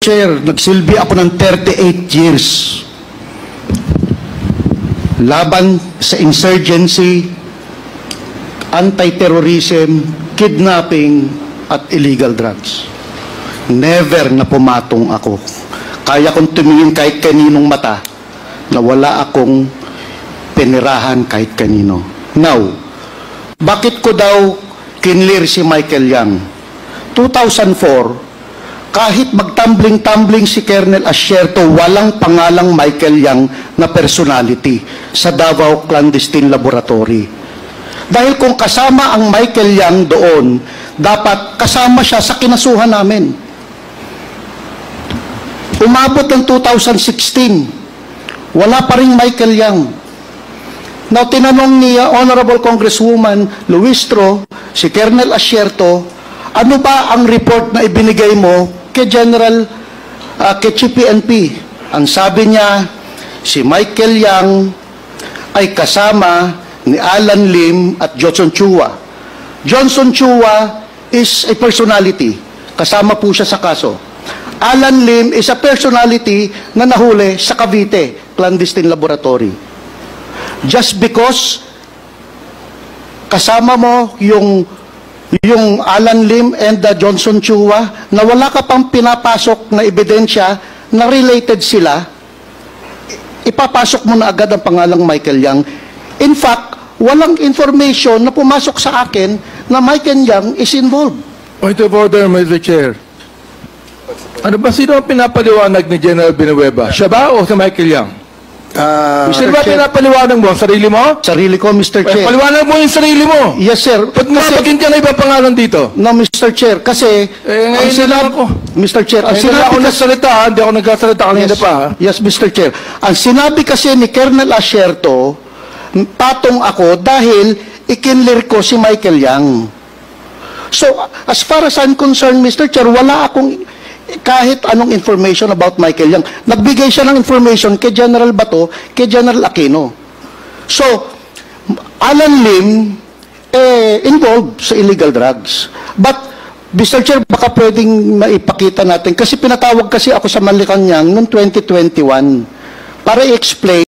Chair, nagsilbi ako ng 38 years laban sa insurgency, anti-terrorism, kidnapping, at illegal drugs. Never na pumatong ako. Kaya kong tumingin kahit kaninong mata na wala akong pinirahan kahit kanino. Now, bakit ko daw kinlir si Michael Yang? 2004, kahit magtumbling-tumbling si Colonel Asierto, walang pangalang Michael Yang na personality sa Davao Clandestine Laboratory. Dahil kung kasama ang Michael Yang doon, dapat kasama siya sa kinasuhan namin. Umabot ng 2016, wala pa rin Michael Yang. Now, tinanong ni Honorable Congresswoman Luistro, si Colonel Asierto, ano ba ang report na ibinigay mo kay General, kay Chief PNP? Ang sabi niya, si Michael Yang ay kasama ni Alan Lim at Johnson Chua. Johnson Chua is a personality. Kasama po siya sa kaso. Alan Lim is a personality na nahuli sa Cavite Clandestine Laboratory. Just because kasama mo yung Alan Lim and Johnson Chua na wala ka pang pinapasok na ebidensya na related sila, ipapasok mo na agad ang pangalang Michael Yang. In fact, walang information na pumasok sa akin na Michael Yang is involved. Point of order, Mr. Chair. Ano ba, sino ang pinapaliwanag ni General Villanueva? Siya ba o si Michael Yang? Sino ba pinapaliwanag mo? Sarili mo? Sarili ko, Mr. Chair. Paliwanag mo yung sarili mo. Yes, sir. Ba't mapagin ka na ibang pangalan dito? No, Mr. Chair, kasi ang sinabi ko, Mr. Chair, ang sinabi ako nagsalita, hindi ako nagkasalita kanina pa. Yes, Mr. Chair. Ang sinabi kasi ni Colonel Asierto, patong ako dahil ikinlir ko si Michael Yang. So, as far as I'm concerned, Mr. Chair, wala akong kahit anong information about Michael Yang. Nagbigay siya ng information kay General Bato, kay General Aquino. So, Alan Lim involved sa illegal drugs. But, Mr. Chair, baka pwedeng maipakita natin, kasi pinatawag kasi ako sa Malacanang noong 2021 para i-explain